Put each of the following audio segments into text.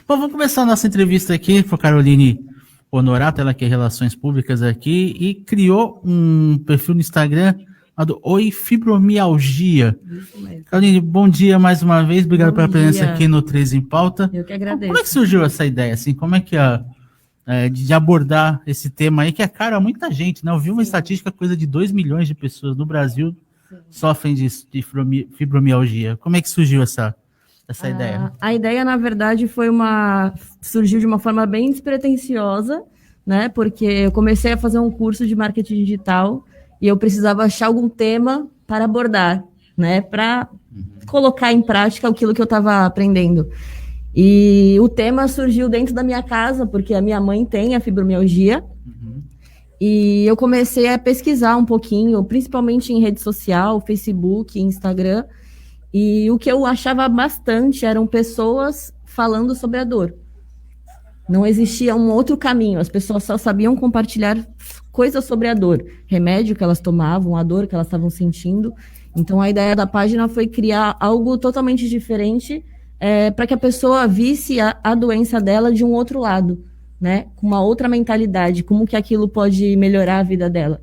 Bom, vamos começar a nossa entrevista aqui com a Caroline Honorato, ela que é Relações Públicas aqui, e criou um perfil no Instagram chamado Oi Fibromialgia. Isso mesmo. Caroline, bom dia mais uma vez, obrigado pela presença aqui no 3 em Pauta. Eu que agradeço. Como é que surgiu essa ideia, assim, como é que de abordar esse tema aí, que é caro a muita gente, né? Eu vi uma estatística, coisa de 2 milhões de pessoas no Brasil sofrem de fibromialgia. Como é que surgiu essa ideia? A ideia, na verdade, surgiu de uma forma bem despretensiosa, né? Porque eu comecei a fazer um curso de marketing digital e eu precisava achar algum tema para abordar, né? Para colocar em prática aquilo que eu estava aprendendo. E o tema surgiu dentro da minha casa, porque a minha mãe tem a fibromialgia. E eu comecei a pesquisar um pouquinho, principalmente em rede social, Facebook, Instagram. E o que eu achava bastante eram pessoas falando sobre a dor. Não existia um outro caminho, as pessoas só sabiam compartilhar coisas sobre a dor, remédio que elas tomavam, a dor que elas estavam sentindo. Então a ideia da página foi criar algo totalmente diferente para que a pessoa visse a doença dela de um outro lado, né? Com uma outra mentalidade, como que aquilo pode melhorar a vida dela.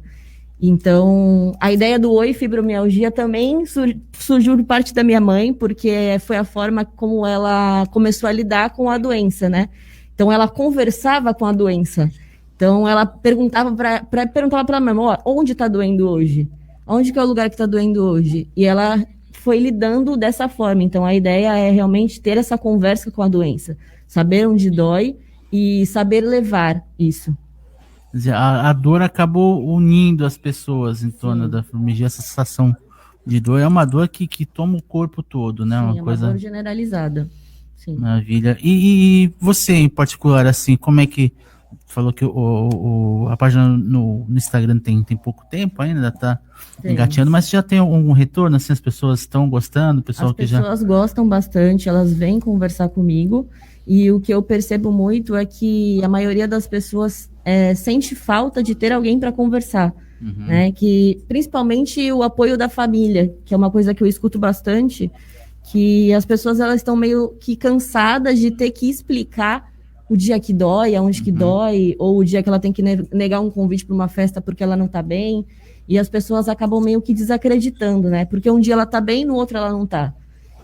Então, a ideia do Oi Fibromialgia também surgiu de parte da minha mãe, porque foi a forma como ela começou a lidar com a doença, né? Então, ela conversava com a doença. Então, ela perguntava para a mãe, onde está doendo hoje? Onde que é o lugar que está doendo hoje? E ela foi lidando dessa forma. Então, a ideia é realmente ter essa conversa com a doença, saber onde dói e saber levar isso. A dor acabou unindo as pessoas em torno da fibromialgia. Essa sensação de dor é uma dor que toma o corpo todo, né? Sim, uma dor generalizada. Sim. Maravilha. E você, em particular, assim, como é que... Falou que a página no Instagram tem pouco tempo ainda, tá engateando, mas já tem algum retorno, assim, as pessoas estão gostando? As pessoas gostam bastante, elas vêm conversar comigo, e o que eu percebo muito é que a maioria das pessoas sente falta de ter alguém para conversar, né? Que, principalmente o apoio da família, que é uma coisa que eu escuto bastante, que as pessoas elas estão meio que cansadas de ter que explicar o dia que dói, aonde que dói, ou o dia que ela tem que negar um convite para uma festa porque ela não tá bem, e as pessoas acabam meio que desacreditando, né? Porque um dia ela tá bem, no outro ela não tá.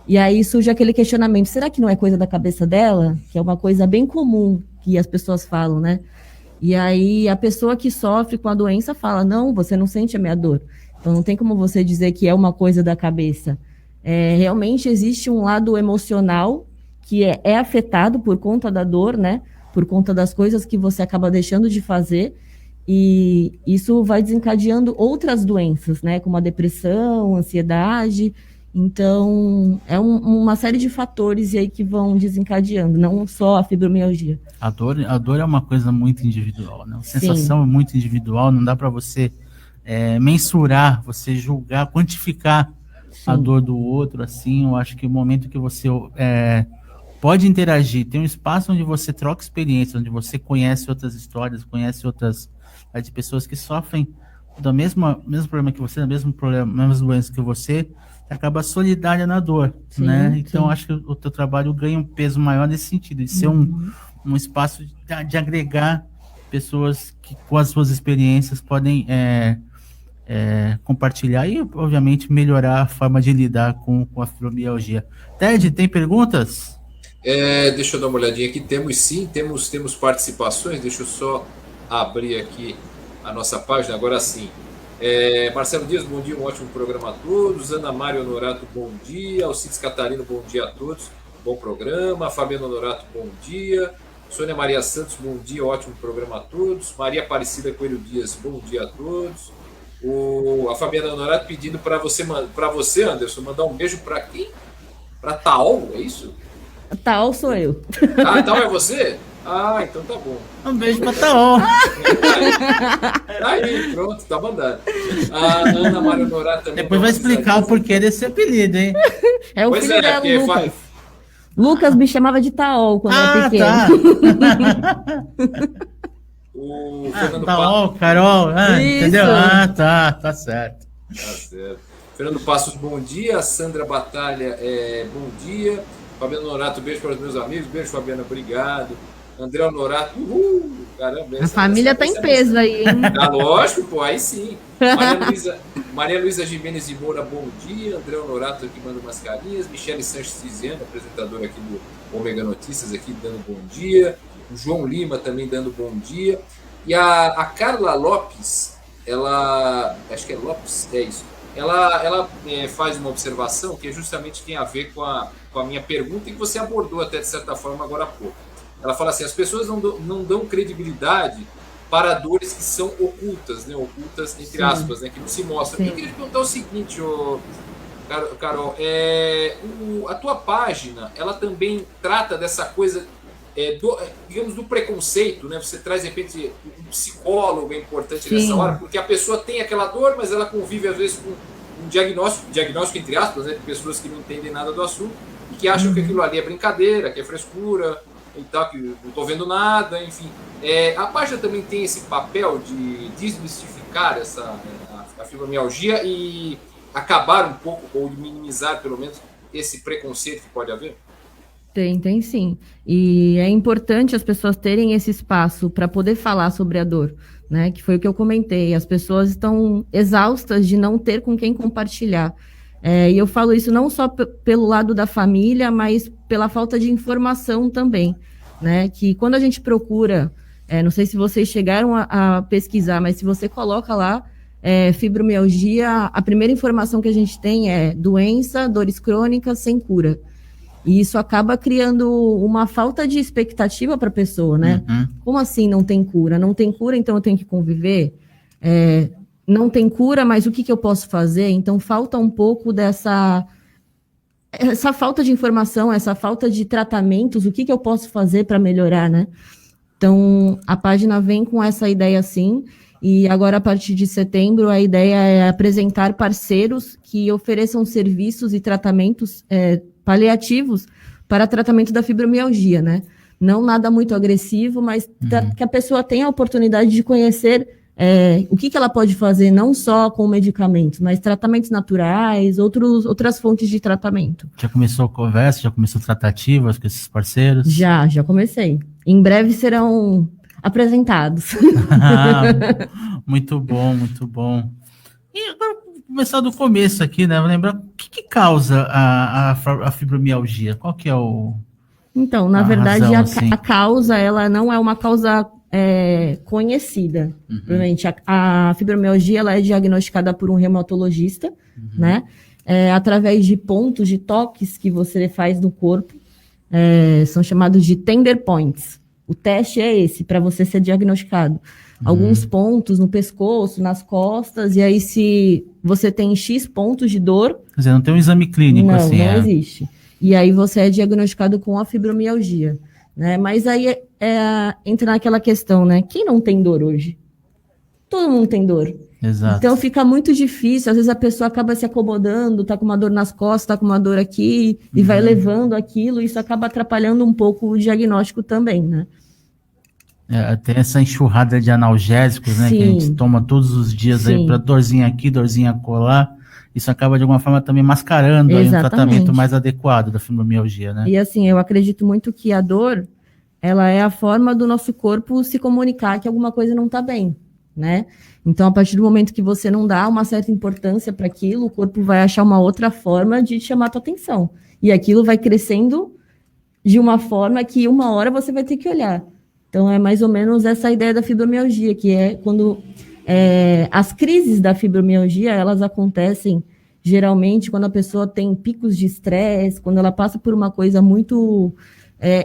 E aí surge aquele questionamento, será que não é coisa da cabeça dela? Que é uma coisa bem comum que as pessoas falam, né? E aí a pessoa que sofre com a doença fala, não, você não sente a minha dor. Então não tem como você dizer que é uma coisa da cabeça. Realmente existe um lado emocional que é afetado por conta da dor, né? Por conta das coisas que você acaba deixando de fazer, e isso vai desencadeando outras doenças, né? Como a depressão, ansiedade. Então, é uma série de fatores aí que vão desencadeando, não só a fibromialgia. A dor é uma coisa muito individual, né? A sensação é muito individual, não dá para você mensurar, você julgar, quantificar a dor do outro, assim. Eu acho que o momento que você pode interagir, tem um espaço onde você troca experiência, onde você conhece outras histórias, conhece outras de pessoas que sofrem do mesmo problema que você, do mesmo problema, mesmas doenças que você acaba solidária na dor, né? Então, acho que o teu trabalho ganha um peso maior nesse sentido, de ser um espaço de agregar pessoas que, com as suas experiências, podem compartilhar e, obviamente, melhorar a forma de lidar com a fibromialgia. Ted, tem perguntas? Deixa eu dar uma olhadinha aqui. Temos sim, temos participações. Deixa eu só abrir aqui a nossa página. Agora sim. Marcelo Dias, bom dia, um ótimo programa a todos. Ana Mário Honorato, bom dia. Alcides Catarino, bom dia a todos. Bom programa. Fabiano Honorato, bom dia. Sônia Maria Santos, bom dia, ótimo programa a todos. Maria Aparecida Coelho Dias, bom dia a todos. A Fabiana Honorato pedindo para você, Anderson, mandar um beijo para quem? Para Taol, é isso? Taol sou eu. Taol é você? Então tá bom. Um beijo pra Taol. Aí, pronto, tá mandado. A Ana Mário Honorato também. Depois vai explicar o porquê desse apelido, hein? É o filho dela, Lucas. Lucas me chamava de Taol quando era pequeno. O Fernando Taol, Carol, entendeu? Tá certo. Tá certo. Fernando Passos, bom dia. Sandra Batalha, bom dia. Fabiano Norato, beijo para os meus amigos. Beijo, Fabiana, obrigado. André Norato, caramba. A família tá em peso aí, hein? Tá lógico, pô, aí sim. Maria Luísa Jimenez de Moura, bom dia. André Norato aqui manda umas carinhas. Michele Sanches Tiziano, apresentadora aqui do Omega Notícias, aqui dando bom dia. O João Lima também dando bom dia. E a Carla Lopes, ela, acho que é Lopes, é isso. Ela faz uma observação que justamente tem a ver com a minha pergunta e que você abordou até de certa forma agora há pouco. Ela fala assim, as pessoas não dão credibilidade para dores que são ocultas, né? Ocultas entre aspas, né? Que não se mostram. Sim. Eu queria te perguntar o seguinte, Carol, a tua página, ela também trata dessa coisa, digamos, do preconceito, né? Você traz, de repente, um psicólogo é importante Sim. nessa hora, porque a pessoa tem aquela dor, mas ela convive, às vezes, com um diagnóstico entre aspas, né? De pessoas que não entendem nada do assunto e que acham que aquilo ali é brincadeira, que é frescura, e tal, que não estou vendo nada, enfim. A página também tem esse papel de desmistificar a fibromialgia e acabar um pouco, ou minimizar, pelo menos, esse preconceito que pode haver? Tem sim. E é importante as pessoas terem esse espaço para poder falar sobre a dor, né? Que foi o que eu comentei. As pessoas estão exaustas de não ter com quem compartilhar. E eu falo isso não só pelo lado da família, mas pela falta de informação também, né? Que quando a gente procura, não sei se vocês chegaram a pesquisar, mas se você coloca lá fibromialgia, a primeira informação que a gente tem é doença, dores crônicas sem cura. E isso acaba criando uma falta de expectativa para a pessoa, né? Uhum. Como assim não tem cura? Não tem cura, então eu tenho que conviver? Não tem cura, mas o que eu posso fazer? Então, falta um pouco essa falta de informação, essa falta de tratamentos, o que eu posso fazer para melhorar, né? Então, a página vem com essa ideia, sim, e agora, a partir de setembro, a ideia é apresentar parceiros que ofereçam serviços e tratamentos paliativos para tratamento da fibromialgia, né? Não nada muito agressivo, mas que a pessoa tenha a oportunidade de conhecer o que ela pode fazer, não só com medicamentos, mas tratamentos naturais, outras fontes de tratamento. Já começou a conversa, já começou tratativas com esses parceiros? Já comecei. Em breve serão apresentados. Muito bom, muito bom. E agora, começar do começo aqui, né? Vou lembrar, o que causa a fibromialgia? Qual que é o... Então, na verdade, razão, assim? A causa, ela não é uma causa conhecida. Provavelmente, a fibromialgia, ela é diagnosticada por um reumatologista, né? Através de pontos, de toques que você faz no corpo, são chamados de tender points. O teste é esse, para você ser diagnosticado. Alguns pontos no pescoço, nas costas, e aí se você tem X pontos de dor... Quer dizer, não tem um exame clínico assim? Não existe. E aí você é diagnosticado com a fibromialgia, né? Mas aí entra naquela questão, né? Quem não tem dor hoje? Todo mundo tem dor. Exato. Então fica muito difícil, às vezes a pessoa acaba se acomodando, tá com uma dor nas costas, tá com uma dor aqui, e vai levando aquilo, e isso acaba atrapalhando um pouco o diagnóstico também, né? Tem essa enxurrada de analgésicos, né? Sim. Que a gente toma todos os dias aí para dorzinha aqui, dorzinha colar. Isso acaba, de alguma forma, também mascarando aí um tratamento mais adequado da fibromialgia, né? E assim, eu acredito muito que a dor, ela é a forma do nosso corpo se comunicar que alguma coisa não está bem, né? Então, a partir do momento que você não dá uma certa importância para aquilo, o corpo vai achar uma outra forma de chamar a tua atenção. E aquilo vai crescendo de uma forma que uma hora você vai ter que olhar. Então, é mais ou menos essa ideia da fibromialgia, que é quando as crises da fibromialgia, elas acontecem geralmente quando a pessoa tem picos de estresse, quando ela passa por uma coisa muito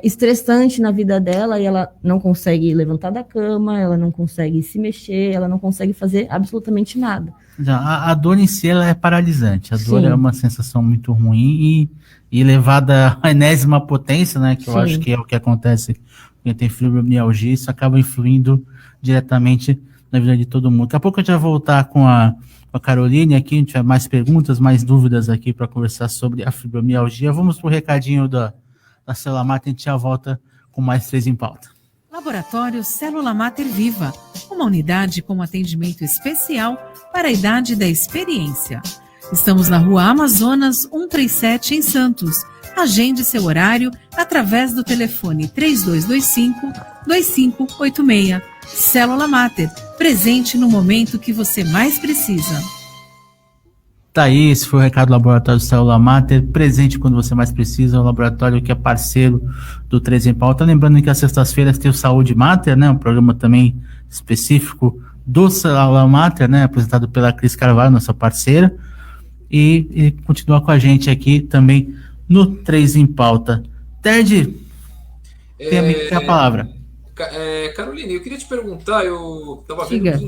estressante na vida dela e ela não consegue levantar da cama, ela não consegue se mexer, ela não consegue fazer absolutamente nada. A dor em si, ela é paralisante. A dor é uma sensação muito ruim e levada à enésima potência, né? Que eu acho que é o que acontece quem tem fibromialgia, isso acaba influindo diretamente na vida de todo mundo. Daqui a pouco a gente vai voltar com a Caroline aqui, a gente vai mais perguntas, mais dúvidas aqui para conversar sobre a fibromialgia. Vamos para o recadinho da Célula Mater, a gente já volta com mais 3 em pauta. Laboratório Célula Mater Viva, uma unidade com atendimento especial para a idade da experiência. Estamos na Rua Amazonas 137, em Santos. Agende seu horário através do telefone 3225-2586. Célula Mater, presente no momento que você mais precisa. Tá aí, esse foi o recado do Laboratório Célula Mater, presente quando você mais precisa, o laboratório que é parceiro do 3 em Pauta. Lembrando que às sextas-feiras tem o Saúde Mater, né, um programa também específico do Célula Mater, né, apresentado pela Cris Carvalho, nossa parceira, e continua com a gente aqui também no 3 em Pauta. Ted, tem a palavra. Caroline, eu queria te perguntar, eu estava vendo que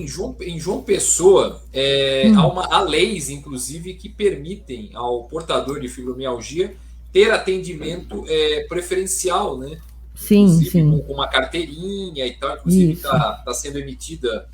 em João Pessoa há leis, inclusive, que permitem ao portador de fibromialgia ter atendimento preferencial, né? Sim, inclusive, sim. Com uma carteirinha e tal, inclusive está sendo emitida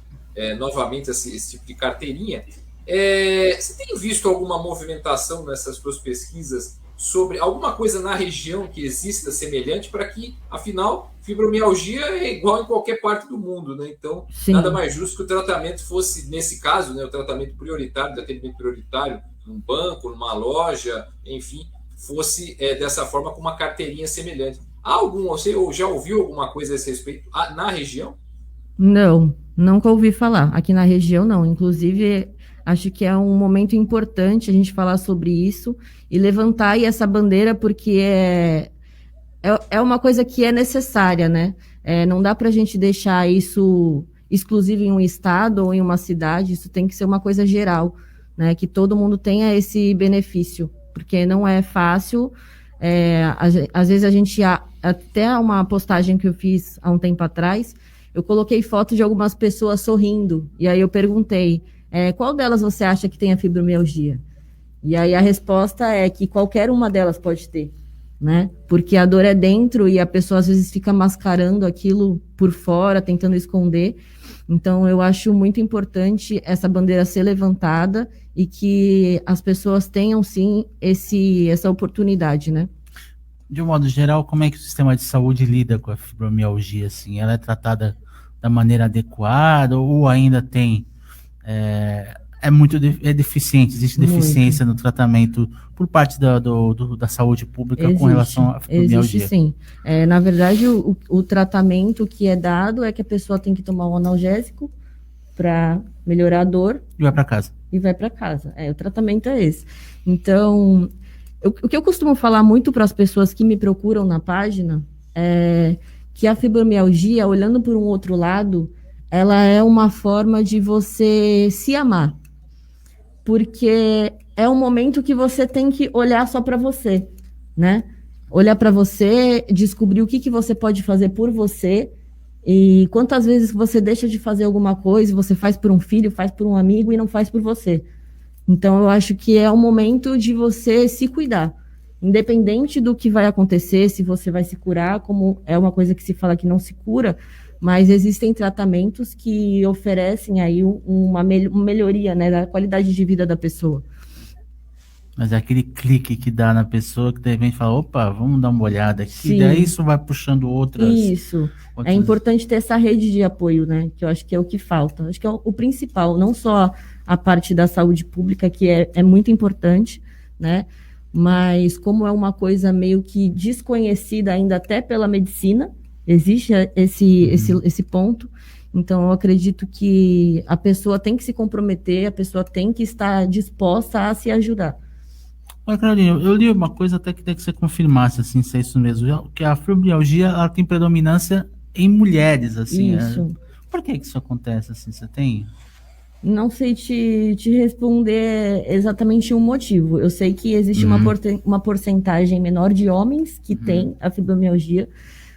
novamente esse tipo de carteirinha. Você tem visto alguma movimentação nessas suas pesquisas sobre alguma coisa na região que exista semelhante para que, afinal, fibromialgia é igual em qualquer parte do mundo, né? Então, sim, nada mais justo que o tratamento fosse, nesse caso, né, o tratamento prioritário, de atendimento prioritário, num banco, numa loja, enfim, fosse dessa forma com uma carteirinha semelhante. Você já ouviu alguma coisa a esse respeito na região? Não, nunca ouvi falar. Aqui na região, não. Inclusive, acho que é um momento importante a gente falar sobre isso e levantar aí essa bandeira, porque é uma coisa que é necessária, né? Não dá para a gente deixar isso exclusivo em um estado ou em uma cidade, isso tem que ser uma coisa geral, né? Que todo mundo tenha esse benefício, porque não é fácil. Às vezes a gente, até uma postagem que eu fiz há um tempo atrás, eu coloquei foto de algumas pessoas sorrindo, e aí eu perguntei, qual delas você acha que tem a fibromialgia? E aí a resposta é que qualquer uma delas pode ter, né? Porque a dor é dentro e a pessoa às vezes fica mascarando aquilo por fora, tentando esconder. Então eu acho muito importante essa bandeira ser levantada e que as pessoas tenham sim essa oportunidade, né? De um modo geral, como é que o sistema de saúde lida com a fibromialgia? Assim? Ela é tratada da maneira adequada ou ainda tem... É deficiente, existe deficiência no tratamento por parte da saúde pública com relação à fibromialgia? Existe sim. Na verdade, o tratamento que é dado é que a pessoa tem que tomar um analgésico para melhorar a dor. E vai para casa. O tratamento é esse. Então, o que eu costumo falar muito para as pessoas que me procuram na página é que a fibromialgia, olhando por um outro lado, ela é uma forma de você se amar. Porque é um momento que você tem que olhar só para você, né? Olhar para você, descobrir o que você pode fazer por você e quantas vezes você deixa de fazer alguma coisa, você faz por um filho, faz por um amigo e não faz por você. Então, eu acho que é o momento de você se cuidar. Independente do que vai acontecer, se você vai se curar, como é uma coisa que se fala que não se cura, mas existem tratamentos que oferecem aí uma melhoria, né, da qualidade de vida da pessoa. Mas é aquele clique que dá na pessoa que de repente fala, opa, vamos dar uma olhada aqui, sim, e daí isso vai puxando outras... Isso, é importante ter essa rede de apoio, né, que eu acho que é o que falta. Acho que é o principal, não só a parte da saúde pública, que é muito importante, né, mas como é uma coisa meio que desconhecida ainda até pela medicina, existe esse ponto. Então, eu acredito que a pessoa tem que se comprometer, a pessoa tem que estar disposta a se ajudar. Olha, Carolina, eu li uma coisa até que tem que você confirmasse, assim, se é isso mesmo, que a fibromialgia, ela tem predominância em mulheres, assim. Isso. Por que isso acontece, assim, você tem... Não sei te responder exatamente um motivo. Eu sei que existe uma porcentagem menor de homens que têm a fibromialgia,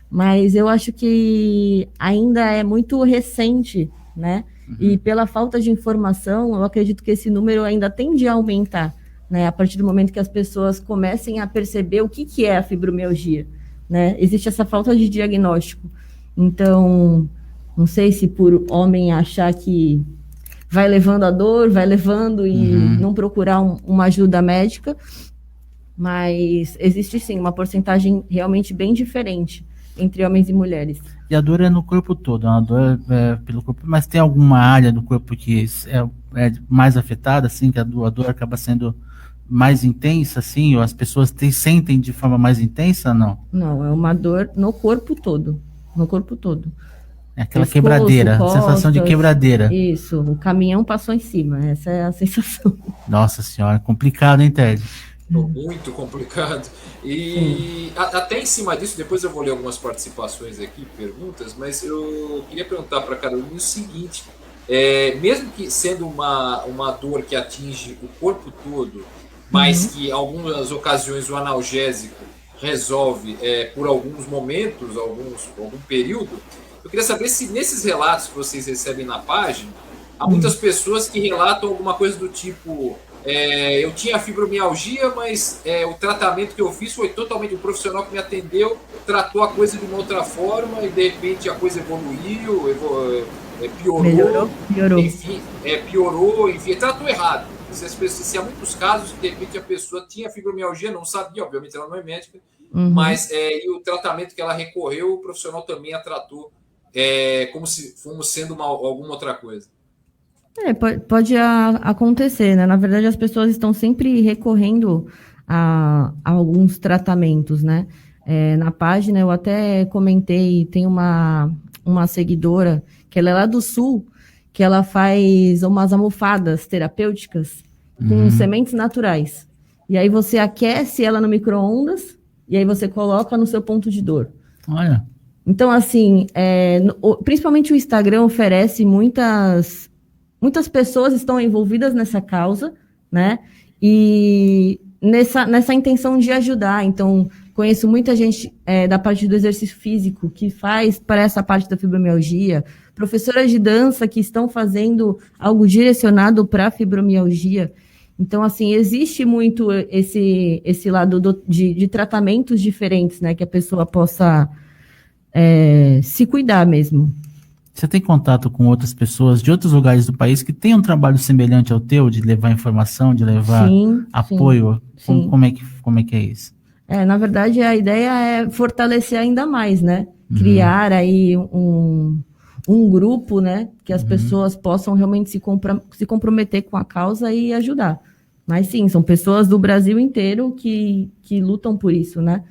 mas eu acho que ainda é muito recente, né? E pela falta de informação, eu acredito que esse número ainda tende a aumentar, né? A partir do momento que as pessoas comecem a perceber o que é a fibromialgia, né? Existe essa falta de diagnóstico. Então, não sei se por homem achar que vai levando a dor, vai levando e não procurar uma ajuda médica, mas existe sim uma porcentagem realmente bem diferente entre homens e mulheres. E a dor é no corpo todo, a dor pelo corpo, mas tem alguma área do corpo que é mais afetada, assim, que a dor acaba sendo mais intensa, assim, ou as pessoas sentem de forma mais intensa, não? Não, é uma dor no corpo todo. No corpo todo. É aquela Pescoço, quebradeira, sensação de costas, quebradeira. Isso, o caminhão passou em cima, essa é a sensação. Nossa senhora, complicado, hein, Ted? Muito complicado. E até em cima disso, depois eu vou ler algumas participações aqui, perguntas, mas eu queria perguntar para a Carolina o seguinte: mesmo que sendo uma dor que atinge o corpo todo, mas que em algumas ocasiões o analgésico resolve por alguns momentos, algum período, eu queria saber se nesses relatos que vocês recebem na página, há muitas pessoas que relatam alguma coisa do tipo: eu tinha fibromialgia, mas o tratamento que eu fiz foi totalmente o profissional que me atendeu, tratou a coisa de uma outra forma e de repente a coisa evoluiu, Piorou. enfim, piorou, enfim, tratou errado. Se há muitos casos, de repente a pessoa tinha fibromialgia, não sabia, obviamente ela não é médica, mas e o tratamento que ela recorreu, o profissional também a tratou como sendo alguma outra coisa. Pode acontecer, né? Na verdade, as pessoas estão sempre recorrendo a alguns tratamentos, né? Na página eu até comentei, tem uma seguidora, que ela é lá do Sul, que ela faz umas almofadas terapêuticas com sementes naturais. E aí você aquece ela no micro-ondas, e aí você coloca no seu ponto de dor. Olha. Então, assim, principalmente o Instagram oferece muitas pessoas estão envolvidas nessa causa, né? E nessa intenção de ajudar. Então, conheço muita gente da parte do exercício físico que faz para essa parte da fibromialgia, professoras de dança que estão fazendo algo direcionado para a fibromialgia. Então, assim, existe muito esse lado de tratamentos diferentes, né? Que a pessoa possa se cuidar mesmo. Você tem contato com outras pessoas de outros lugares do país que têm um trabalho semelhante ao teu, de levar informação, de levar apoio? Sim. Como é que é isso? Na verdade, a ideia é fortalecer ainda mais, né? Criar aí um grupo, né? Que as pessoas possam realmente se comprometer com a causa e ajudar. Mas sim, são pessoas do Brasil inteiro que lutam por isso, né?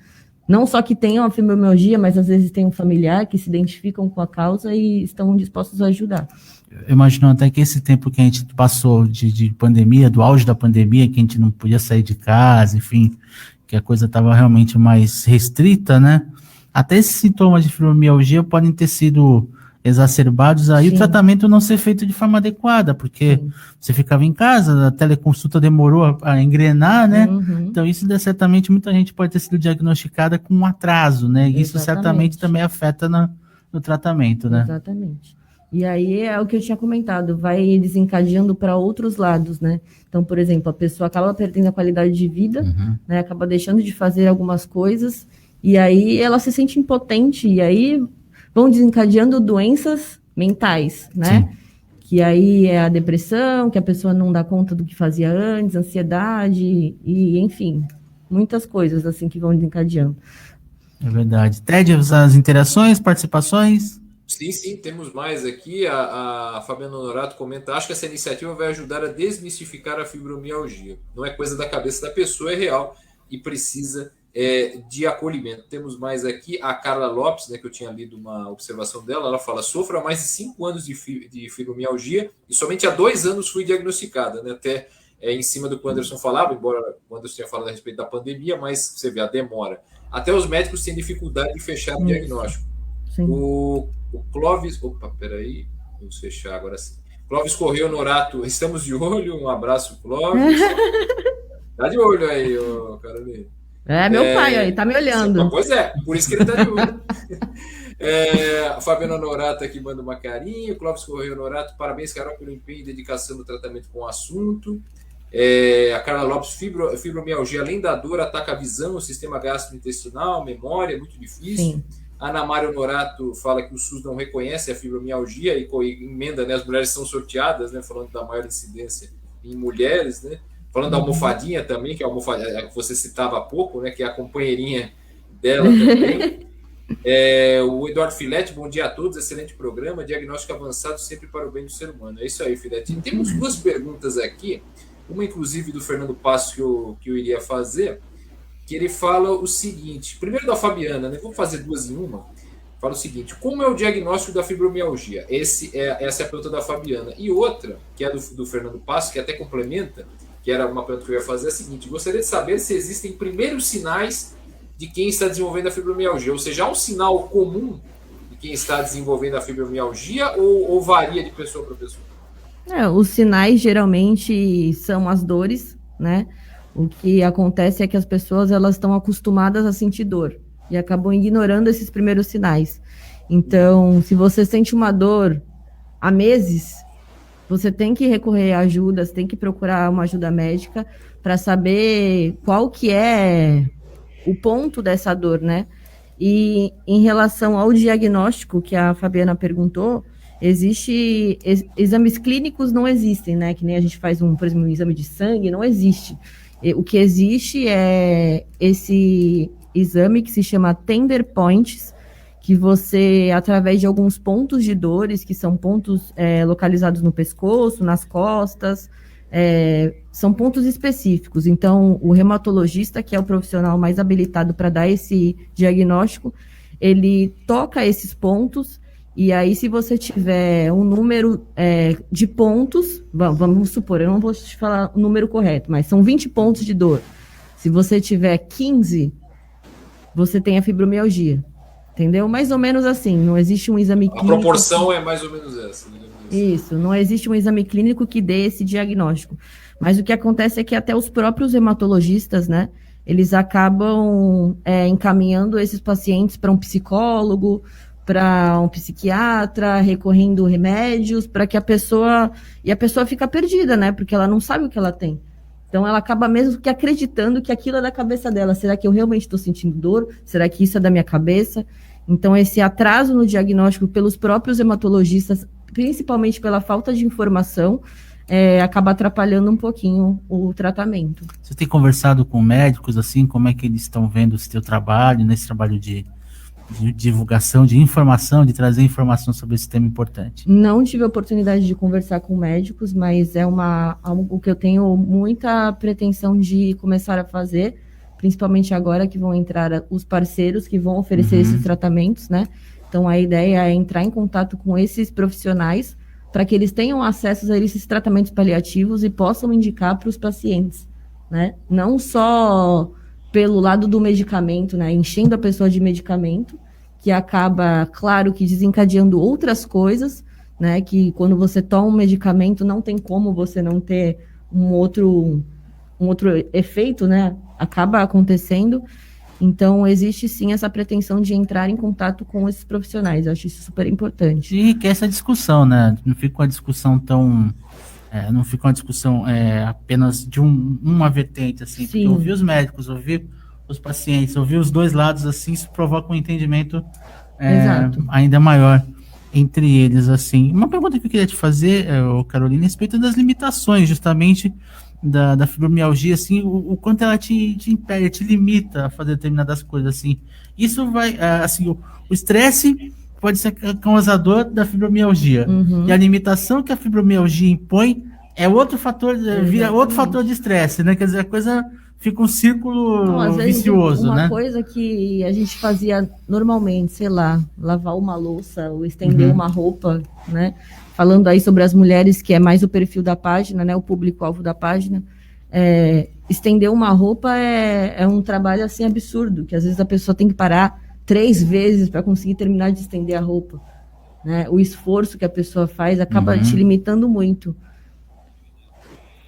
Não só que tenham a fibromialgia, mas às vezes tem um familiar que se identificam com a causa e estão dispostos a ajudar. Eu imagino até que esse tempo que a gente passou de pandemia, do auge da pandemia, que a gente não podia sair de casa, enfim, que a coisa estava realmente mais restrita, né? Até esses sintomas de fibromialgia podem ter sido exacerbados aí, o tratamento não ser feito de forma adequada, porque você ficava em casa, a teleconsulta demorou a engrenar, né? Então isso certamente muita gente pode ter sido diagnosticada com um atraso, né? E isso certamente também afeta no tratamento, né? Exatamente. E aí é o que eu tinha comentado, vai desencadeando para outros lados, né? Então, por exemplo, a pessoa acaba perdendo a qualidade de vida, né? Acaba deixando de fazer algumas coisas, e aí ela se sente impotente, e aí vão desencadeando doenças mentais, né? Sim. Que aí é a depressão, que a pessoa não dá conta do que fazia antes, ansiedade, e enfim, muitas coisas assim que vão desencadeando. É verdade. Ted, as interações, participações? Sim, temos mais aqui. A Fabiana Honorato comenta: acho que essa iniciativa vai ajudar a desmistificar a fibromialgia. Não é coisa da cabeça da pessoa, é real e precisa de acolhimento. Temos mais aqui a Carla Lopes, né, que eu tinha lido uma observação dela. Ela fala: sofro há mais de 5 anos de fibromialgia e somente há 2 anos fui diagnosticada, né? Até em cima do que o Anderson falava, embora o Anderson tenha falado a respeito da pandemia, mas você vê a demora. Até os médicos têm dificuldade de fechar o diagnóstico. O Clóvis... Opa, peraí. Vamos fechar agora sim. Clóvis Correia Honorato, estamos de olho. Um abraço, Clóvis. Tá de olho aí, Carolina. Meu pai aí, tá me olhando. Pois é, por isso que ele tá de olho. A Fabiana Honorato aqui manda uma carinha. Clóvis Correia Honorato, parabéns, Carol, pelo empenho e dedicação no tratamento com o assunto. A Carla Lopes, fibromialgia, além da dor, ataca a visão, o sistema gastrointestinal, memória, é muito difícil. Sim. Ana Maria Honorato fala que o SUS não reconhece a fibromialgia e emenda, né, as mulheres são sorteadas, né, falando da maior incidência em mulheres, né, falando da almofadinha também, que é a almofadinha que você citava há pouco, né, que é a companheirinha dela também. O Eduardo Filete, bom dia a todos, excelente programa, diagnóstico avançado sempre para o bem do ser humano. É isso aí, Filete. Temos 2 perguntas aqui. uma inclusive do Fernando Passo que eu iria fazer, que ele fala o seguinte, primeiro da Fabiana, né? Vou fazer duas em uma. Fala o seguinte, como é o diagnóstico da fibromialgia? Essa é a pergunta da Fabiana. E outra, que é do Fernando Passo, que até complementa, que era uma pergunta que eu ia fazer, é a seguinte, gostaria de saber se existem primeiros sinais de quem está desenvolvendo a fibromialgia, ou seja, há um sinal comum de quem está desenvolvendo a fibromialgia ou varia de pessoa para pessoa? Os sinais geralmente são as dores, né? O que acontece é que as pessoas elas estão acostumadas a sentir dor e acabam ignorando esses primeiros sinais. Então, se você sente uma dor há meses, você tem que recorrer a ajuda, você tem que procurar uma ajuda médica para saber qual que é o ponto dessa dor, né? E em relação ao diagnóstico que a Fabiana perguntou, exames clínicos não existem, né? Que nem a gente faz por exemplo, um exame de sangue, não existe. O que existe é esse exame que se chama Tender Points, que você, através de alguns pontos de dores, que são pontos localizados no pescoço, nas costas, são pontos específicos. Então, o reumatologista, que é o profissional mais habilitado para dar esse diagnóstico, ele toca esses pontos, e aí, se você tiver um número de pontos, vamos supor, eu não vou te falar o número correto, mas são 20 pontos de dor. Se você tiver 15, você tem a fibromialgia. Entendeu? Mais ou menos assim, não existe um exame clínico. A proporção é mais ou menos essa. Isso, não existe um exame clínico que dê esse diagnóstico. Mas o que acontece é que até os próprios hematologistas, né, eles acabam encaminhando esses pacientes para um psicólogo, para um psiquiatra, recorrendo remédios, para que a pessoa fica perdida, né, porque ela não sabe o que ela tem. Então, ela acaba mesmo que acreditando que aquilo é da cabeça dela. Será que eu realmente estou sentindo dor? Será que isso é da minha cabeça? Então, esse atraso no diagnóstico pelos próprios hematologistas, principalmente pela falta de informação, acaba atrapalhando um pouquinho o tratamento. Você tem conversado com médicos, assim, como é que eles estão vendo esse teu trabalho, nesse trabalho de divulgação, de informação, de trazer informação sobre esse tema importante? Não tive a oportunidade de conversar com médicos, mas é algo que eu tenho muita pretensão de começar a fazer, principalmente agora que vão entrar os parceiros que vão oferecer esses tratamentos, né? Então, a ideia é entrar em contato com esses profissionais para que eles tenham acesso a esses tratamentos paliativos e possam indicar para os pacientes, né? Não só pelo lado do medicamento, né? Enchendo a pessoa de medicamento, que acaba, claro, que desencadeando outras coisas, né? Que quando você toma um medicamento, não tem como você não ter um outro efeito, né? Acaba acontecendo. Então, existe sim essa pretensão de entrar em contato com esses profissionais. Eu acho isso super importante. E enriquece a discussão, né? Não fica uma discussão tão... não fica uma discussão apenas de uma vertente, assim. Sim. Porque ouvir os médicos, ouvir os pacientes, ouvir os dois lados, assim, isso provoca um entendimento ainda maior entre eles, assim. Uma pergunta que eu queria te fazer, Carolina, a respeito das limitações, justamente, da fibromialgia, assim, o quanto ela te impede, te limita a fazer determinadas coisas, assim. Isso vai, assim, o estresse pode ser causador da fibromialgia. E a limitação que a fibromialgia impõe é outro fator, vira outro fator de estresse, né? Quer dizer, a coisa fica um círculo vicioso, né? Uma coisa que a gente fazia normalmente, sei lá, lavar uma louça ou estender uma roupa, né? Falando aí sobre as mulheres, que é mais o perfil da página, né? O público-alvo da página. Estender uma roupa é um trabalho, assim, absurdo, que às vezes a pessoa tem que parar 3 vezes para conseguir terminar de estender a roupa, né? O esforço que a pessoa faz acaba te limitando muito.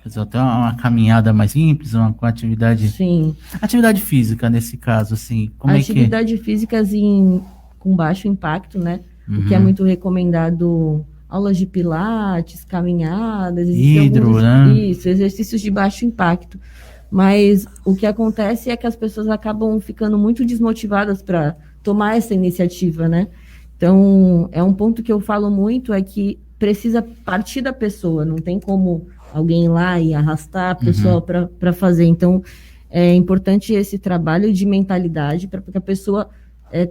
Quer dizer, até uma caminhada mais simples, com atividade... Sim. Atividade física, nesse caso, assim, como atividade física, assim, com baixo impacto, né? O que é muito recomendado... Aulas de pilates, caminhadas... né? Isso, exercícios de baixo impacto. Mas o que acontece é que as pessoas acabam ficando muito desmotivadas para tomar essa iniciativa, né? Então, é um ponto que eu falo muito, é que precisa partir da pessoa, não tem como alguém ir lá e arrastar a pessoa para fazer. Então, é importante esse trabalho de mentalidade para que a pessoa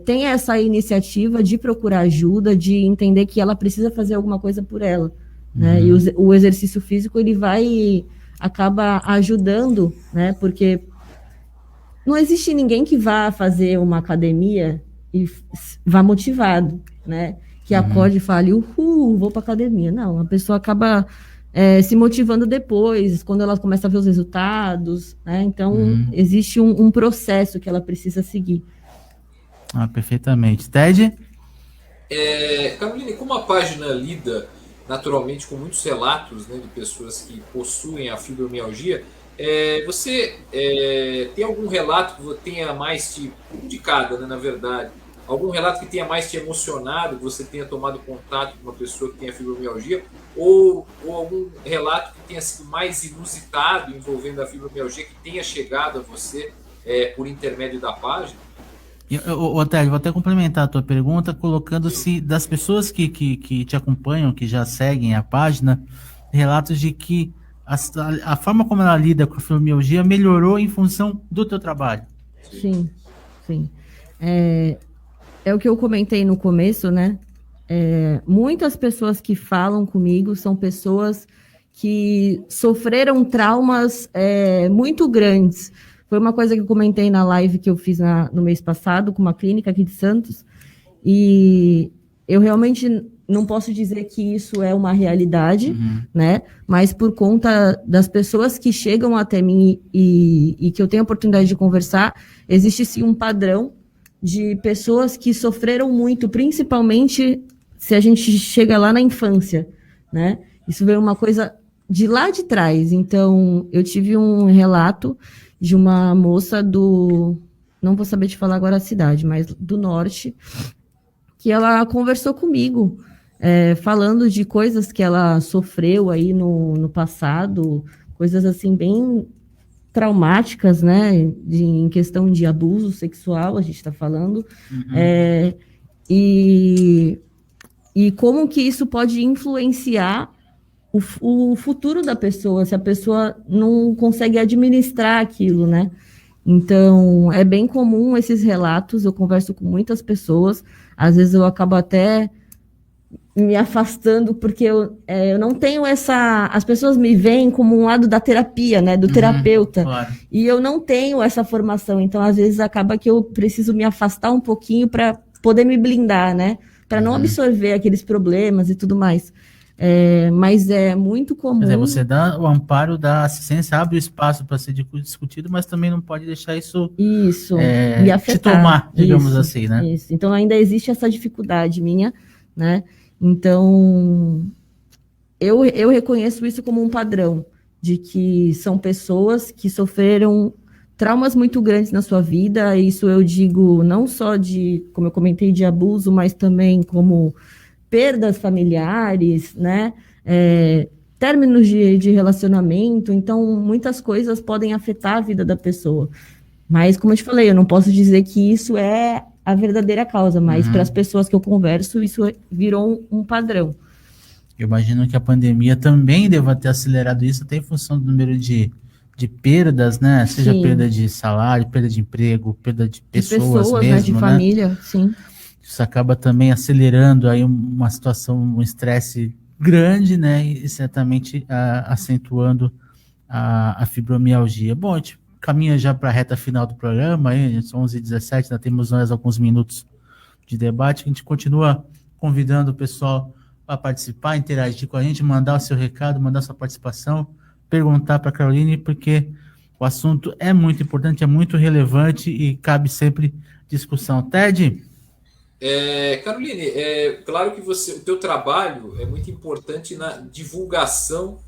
tenha essa iniciativa de procurar ajuda, de entender que ela precisa fazer alguma coisa por ela, né? E o exercício físico, ele vai acaba ajudando, né? Porque não existe ninguém que vá fazer uma academia e vá motivado, né? Que acorde e fale, vou para academia. Não, a pessoa acaba se motivando depois, quando ela começa a ver os resultados, né? Então, existe um processo que ela precisa seguir. Perfeitamente. Ted? Caroline, como a página lida naturalmente com muitos relatos, né, de pessoas que possuem a fibromialgia, você tem algum relato que tenha mais te indicado, né, na verdade, algum relato que tenha mais te emocionado, que você tenha tomado contato com uma pessoa que tenha fibromialgia, ou algum relato que tenha sido mais inusitado envolvendo a fibromialgia, que tenha chegado a você por intermédio da página? Otávio, vou até complementar a tua pergunta, colocando-se das pessoas que te acompanham, que já seguem a página, relatos de que a forma como ela lida com a fibromialgia melhorou em função do teu trabalho. Sim. É o que eu comentei no começo, né? Muitas pessoas que falam comigo são pessoas que sofreram traumas muito grandes. Foi uma coisa que eu comentei na live que eu fiz no mês passado com uma clínica aqui de Santos, e eu realmente não posso dizer que isso é uma realidade, né? Mas por conta das pessoas que chegam até mim e que eu tenho a oportunidade de conversar, existe sim um padrão de pessoas que sofreram muito, principalmente se a gente chega lá na infância, né? Isso veio uma coisa de lá de trás. Então, eu tive um relato de uma moça não vou saber te falar agora a cidade, mas do norte, que ela conversou comigo, falando de coisas que ela sofreu aí no passado, coisas assim bem traumáticas, né, em questão de abuso sexual, a gente está falando, e como que isso pode influenciar o futuro da pessoa, se a pessoa não consegue administrar aquilo, né? Então, é bem comum esses relatos, eu converso com muitas pessoas, às vezes eu acabo até me afastando, porque eu não tenho as pessoas me veem como um lado da terapia, né, do terapeuta, claro. E eu não tenho essa formação, então às vezes acaba que eu preciso me afastar um pouquinho para poder me blindar, né, para não absorver aqueles problemas e tudo mais. Mas é muito comum. Quer dizer, você dá o amparo da assistência, abre o espaço para ser discutido, mas também não pode deixar isso me afetar. te tomar, digamos assim, né? Isso. Então ainda existe essa dificuldade minha, né? Então eu reconheço isso como um padrão, de que são pessoas que sofreram traumas muito grandes na sua vida. Isso eu digo não só como eu comentei, de abuso, mas também como perdas familiares, né? Términos de relacionamento. Então, muitas coisas podem afetar a vida da pessoa. Mas, como eu te falei, eu não posso dizer que isso é a verdadeira causa, mas para as pessoas que eu converso, isso virou um padrão. Eu imagino que a pandemia também deva ter acelerado isso, até em função do número de perdas, né? Seja perda de salário, perda de emprego, perda de pessoas mesmo, né? De família, sim. Isso acaba também acelerando aí uma situação, um estresse grande, né? E certamente acentuando a fibromialgia. Bom, a gente caminha já para a reta final do programa, aí, são 11h17, ainda temos mais alguns minutos de debate. A gente continua convidando o pessoal para participar, interagir com a gente, mandar o seu recado, mandar sua participação, perguntar para a Caroline, porque o assunto é muito importante, é muito relevante e cabe sempre discussão. Ted? Caroline, claro que o teu trabalho é muito importante na divulgação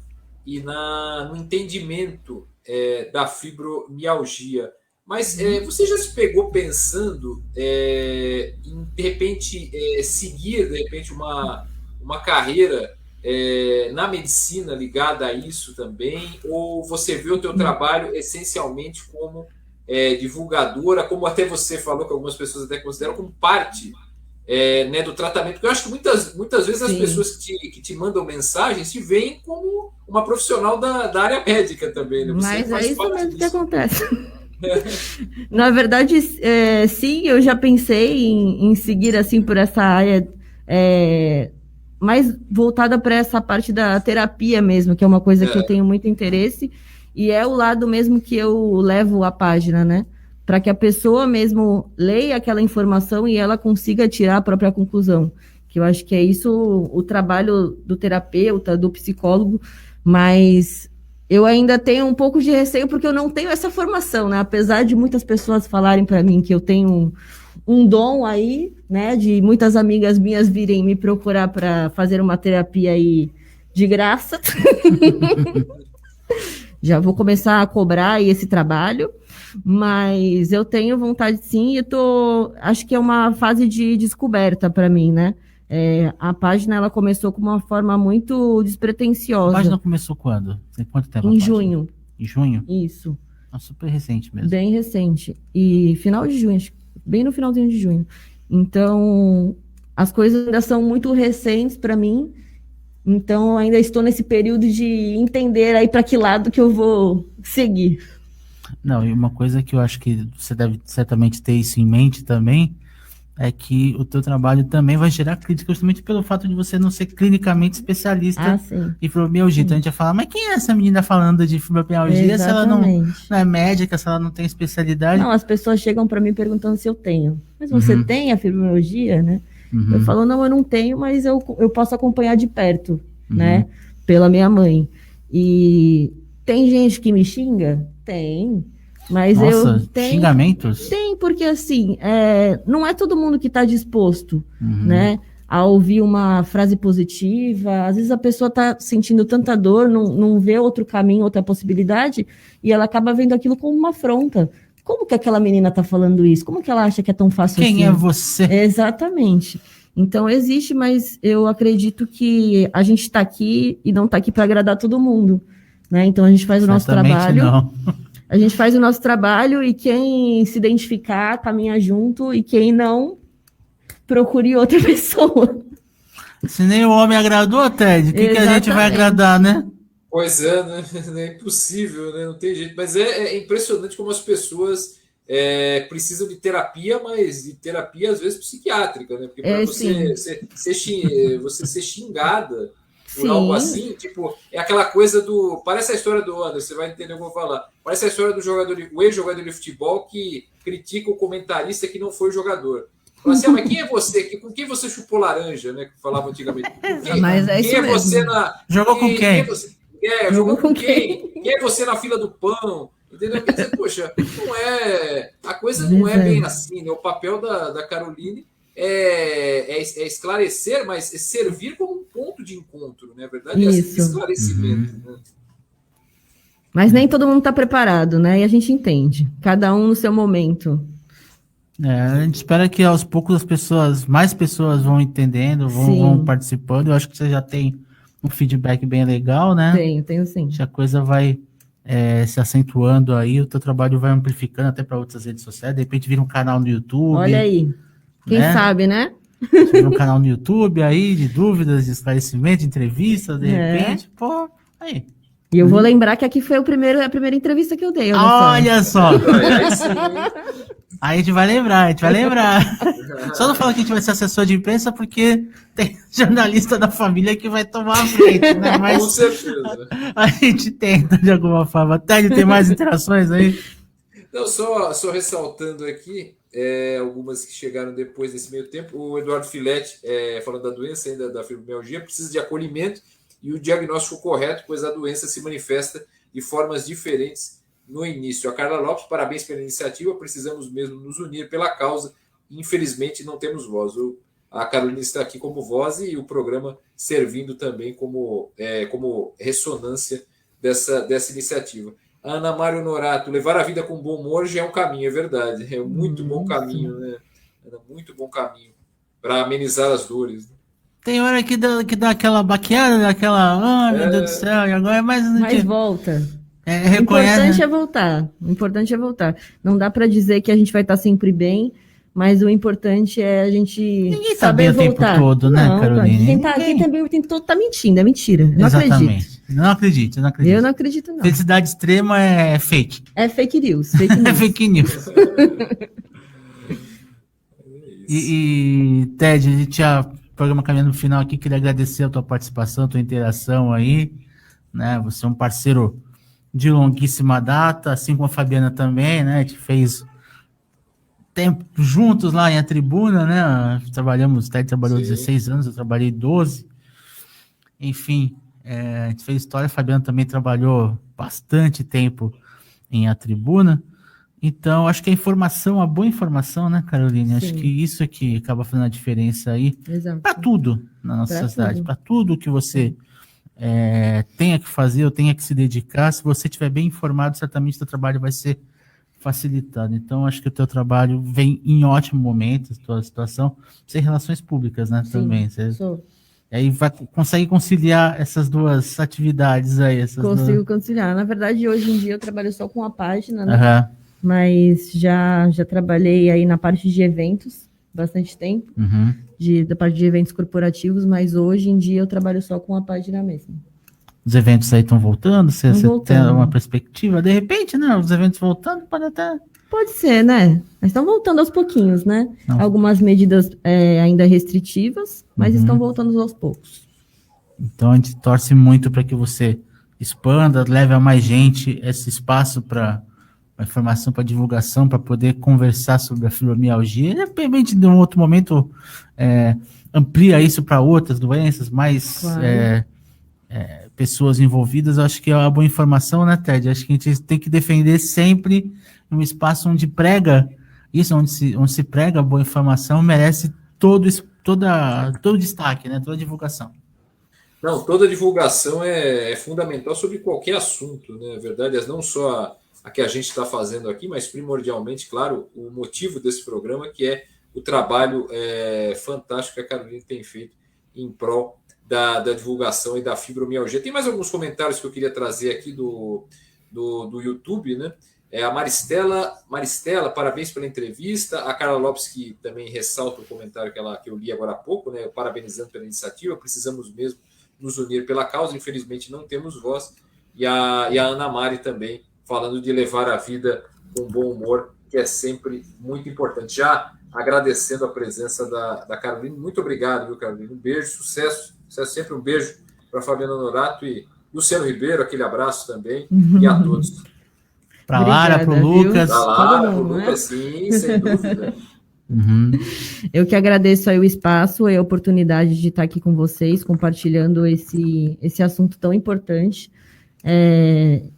e no entendimento da fibromialgia. Mas você já se pegou pensando em, de repente, seguir de repente uma carreira na medicina ligada a isso também? Ou você vê o teu trabalho essencialmente como divulgadora, como até você falou que algumas pessoas até consideram como parte né, do tratamento? Porque eu acho que muitas vezes as pessoas que te mandam mensagens te veem como uma profissional da área médica também. Né? Mas é isso mesmo que acontece. Na verdade, sim, eu já pensei em seguir assim por essa área mais voltada para essa parte da terapia mesmo, que é uma coisa que eu tenho muito interesse, e é o lado mesmo que eu levo a página, né? Para que a pessoa mesmo leia aquela informação e ela consiga tirar a própria conclusão. Que eu acho que é isso o trabalho do terapeuta, do psicólogo, mas eu ainda tenho um pouco de receio porque eu não tenho essa formação, né? Apesar de muitas pessoas falarem para mim que eu tenho um dom aí, né? De muitas amigas minhas virem me procurar para fazer uma terapia aí de graça. Já vou começar a cobrar aí esse trabalho, mas eu tenho vontade sim, e acho que é uma fase de descoberta para mim, né? A página ela começou com uma forma muito despretensiosa. A página começou quando? Tem quanto tempo? Em junho. Em junho? Isso. Super recente mesmo. Bem recente. E final de junho, bem no finalzinho de junho. Então, as coisas ainda são muito recentes para mim. Então, ainda estou nesse período de entender aí para que lado que eu vou seguir. Não, e uma coisa que eu acho que você deve certamente ter isso em mente também, é que o teu trabalho também vai gerar crítica justamente pelo fato de você não ser clinicamente especialista em fibromialgia. Então a gente vai falar, mas quem é essa menina falando de fibromialgia se ela não é médica, se ela não tem especialidade? Não, as pessoas chegam para mim perguntando se eu tenho. Mas você tem a fibromialgia, né? Eu falo, não, eu não tenho, mas eu posso acompanhar de perto, né? Pela minha mãe. E tem gente que me xinga? Tem. Mas Nossa, xingamentos? Tem, porque assim, não é todo mundo que está disposto, né, a ouvir uma frase positiva. Às vezes a pessoa está sentindo tanta dor, não vê outro caminho, outra possibilidade, e ela acaba vendo aquilo como uma afronta. Como que aquela menina está falando isso? Como que ela acha que é tão fácil assim? Quem é você? Exatamente. Então existe, mas eu acredito que a gente está aqui e não está aqui para agradar todo mundo, né? Então a gente faz o nosso trabalho. Não. A gente faz o nosso trabalho e quem se identificar, caminha junto, e quem não, procure outra pessoa. Se nem o homem agradou, Ted, o que a gente vai agradar, né? Pois é, né? É impossível, né? Não tem jeito. Mas é impressionante como as pessoas precisam de terapia, mas de terapia às vezes psiquiátrica, né? Porque para você ser xingada por algo assim, tipo, é aquela coisa do... Parece a história do Anderson, você vai entender o que eu vou falar. Parece a história do o ex-jogador de futebol que critica o comentarista que não foi jogador. Fala assim, mas quem é você? Com quem você chupou laranja, né? Que falava antigamente. Quem é você na... Jogou com quem? Jogou com quem? Quem é você na fila do pão? Entendeu? Quer dizer, poxa, não é... A coisa não é bem assim, né? O papel da Caroline é esclarecer, mas servir como um ponto de encontro, né? A verdade é esclarecimento. Né? Mas nem todo mundo está preparado, né? E a gente entende. Cada um no seu momento. A gente espera que aos poucos mais pessoas vão entendendo, vão participando. Eu acho que você já tem um feedback bem legal, né? Tenho sim. A coisa vai se acentuando aí, o teu trabalho vai amplificando até para outras redes sociais. De repente vira um canal no YouTube. Olha aí. Quem sabe, né? Vira um canal no YouTube aí, de dúvidas, de esclarecimento, de entrevistas, de repente, aí. E eu vou lembrar que aqui foi a primeira entrevista que eu dei. Olha só! Aí a gente vai lembrar. Só não fala que a gente vai ser assessor de imprensa porque tem jornalista da família que vai tomar a frente, né? Mas com certeza. A gente tenta de alguma forma. Até tem mais interações aí? Não, só ressaltando aqui, algumas que chegaram depois desse meio tempo. O Eduardo Filete, falando da doença ainda da fibromialgia, precisa de acolhimento e o diagnóstico correto, pois a doença se manifesta de formas diferentes no início. A Carla Lopes, parabéns pela iniciativa, precisamos mesmo nos unir pela causa, infelizmente não temos voz. A Carolina está aqui como voz e o programa servindo também como ressonância dessa iniciativa. A Ana Mário Norato, levar a vida com bom humor já é um caminho, é verdade, é um muito bom caminho, né? Muito bom caminho para amenizar as dores, né? Tem hora que dá aquela baqueada, daquela, meu Deus do céu, e agora é mais... Mas volta. Reconhece, o importante é voltar. Não dá para dizer que a gente vai estar sempre bem, mas o importante é a gente Ninguém saber bem voltar. O tempo todo, né, Caroline? Quem tá bem o tempo todo tá mentindo, é mentira. Eu não acredito. Não acredito. Eu não acredito, não. Felicidade extrema é fake. É fake news. É fake news. E Ted, a gente já programa caminhando no final aqui, queria agradecer a tua participação, a tua interação aí, né? Você é um parceiro de longuíssima data, assim como a Fabiana também, né? A gente fez tempo juntos lá em A Tribuna, né? Trabalhamos, o Ted trabalhou 16 anos, eu trabalhei 12. Enfim, a gente fez história, a Fabiana também trabalhou bastante tempo em A Tribuna. Então, acho que a boa informação, né, Caroline? Acho que isso é que acaba fazendo a diferença aí para tudo na nossa sociedade, para tudo que você tenha que fazer ou tenha que se dedicar. Se você estiver bem informado, certamente o seu trabalho vai ser facilitado. Então, acho que o teu trabalho vem em ótimo momento, a tua situação, sem relações públicas, né, também. E aí consegue conciliar essas duas atividades aí. Consigo conciliar. Na verdade, hoje em dia eu trabalho só com a página, né? Mas já trabalhei aí na parte de eventos, bastante tempo, da parte de eventos corporativos, mas hoje em dia eu trabalho só com a página mesmo. Os eventos aí estão voltando? Você tem uma perspectiva? De repente, né? Os eventos voltando, Pode ser, né? Mas estão voltando aos pouquinhos, né? Algumas medidas ainda restritivas, mas estão voltando aos poucos. Então a gente torce muito para que você expanda, leve a mais gente esse espaço para informação, para divulgação, para poder conversar sobre a fibromialgia. De repente, em um outro momento, amplia isso para outras doenças, mais pessoas envolvidas. Eu acho que é uma boa informação, né, Ted? Acho que a gente tem que defender sempre um espaço onde prega isso, onde se prega boa informação, merece todo destaque, né? Toda divulgação. Não, toda divulgação é fundamental sobre qualquer assunto, né? A verdade é não só a que a gente está fazendo aqui, mas primordialmente, claro, o motivo desse programa, que é o trabalho fantástico que a Caroline tem feito em prol da divulgação e da fibromialgia. Tem mais alguns comentários que eu queria trazer aqui do YouTube, né? A Maristela, parabéns pela entrevista. A Carla Lopes, que também ressalta o comentário que eu li agora há pouco, né? Parabenizando pela iniciativa. Precisamos mesmo nos unir pela causa. Infelizmente, não temos voz. E a Ana Mari também, falando de levar a vida com bom humor, que é sempre muito importante. Já agradecendo a presença da Caroline. Muito obrigado, viu, Caroline? Um beijo, sucesso sempre. Um beijo para Fabiana Norato e Luciano Ribeiro, aquele abraço também, e a todos. Para Lara, para o Lucas. Para Lara, para o Lucas, sim, sem dúvida. Eu que agradeço aí o espaço e a oportunidade de estar aqui com vocês, compartilhando esse assunto tão importante.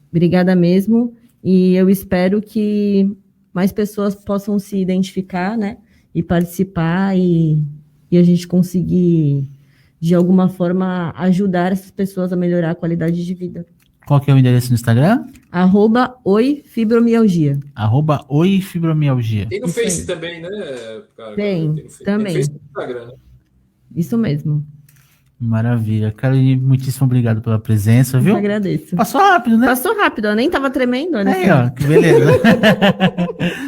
Obrigada mesmo, e eu espero que mais pessoas possam se identificar, né, e participar, e a gente conseguir, de alguma forma, ajudar essas pessoas a melhorar a qualidade de vida. Qual que é o endereço no Instagram? @oifibromialgia. @oifibromialgia. Tem no Face também, né, cara? Tem também. Tem no Face e no Instagram, né? Isso mesmo. Maravilha. Caroline, muitíssimo obrigado pela presença, viu? Eu agradeço. Passou rápido, né? Passou rápido, eu nem tava tremendo. Olha aí, ó, que beleza.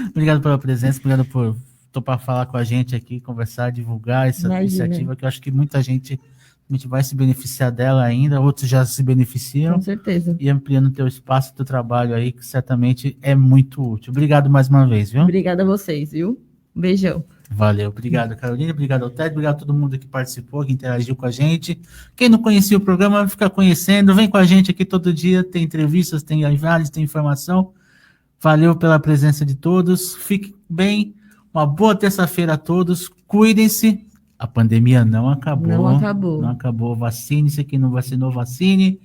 Obrigado pela presença, obrigado por topar falar com a gente aqui, conversar, divulgar essa iniciativa, que eu acho que muita gente vai se beneficiar dela ainda, outros já se beneficiam. Com certeza. E ampliando o teu espaço, o teu trabalho aí, que certamente é muito útil. Obrigado mais uma vez, viu? Obrigada a vocês, viu? Um beijão. Valeu, obrigado, Caroline, obrigado ao Ted, obrigado a todo mundo que participou, que interagiu com a gente. Quem não conhecia o programa, fica conhecendo, vem com a gente aqui todo dia, tem entrevistas, tem análises, tem informação. Valeu pela presença de todos, fiquem bem, uma boa terça-feira a todos, cuidem-se, a pandemia não acabou. Não acabou, vacine-se, quem não vacinou, vacine.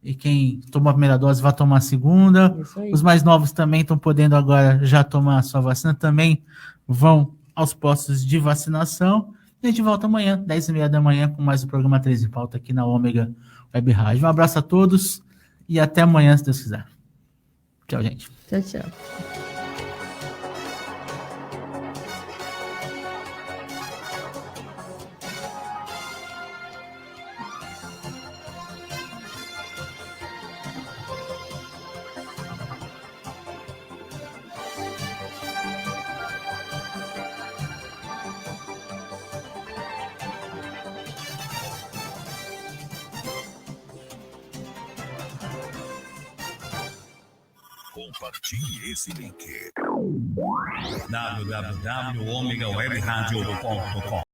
E quem tomou a primeira dose vai tomar a segunda. Os mais novos também estão podendo agora já tomar a sua vacina, também vão aos postos de vacinação. E a gente volta amanhã, 10h30 da manhã, com mais um programa 3 em Pauta aqui na Ômega Web Rádio. Um abraço a todos e até amanhã, se Deus quiser. Tchau, gente. Tchau, tchau. Compartilhe esse link. www.omegawebradio.com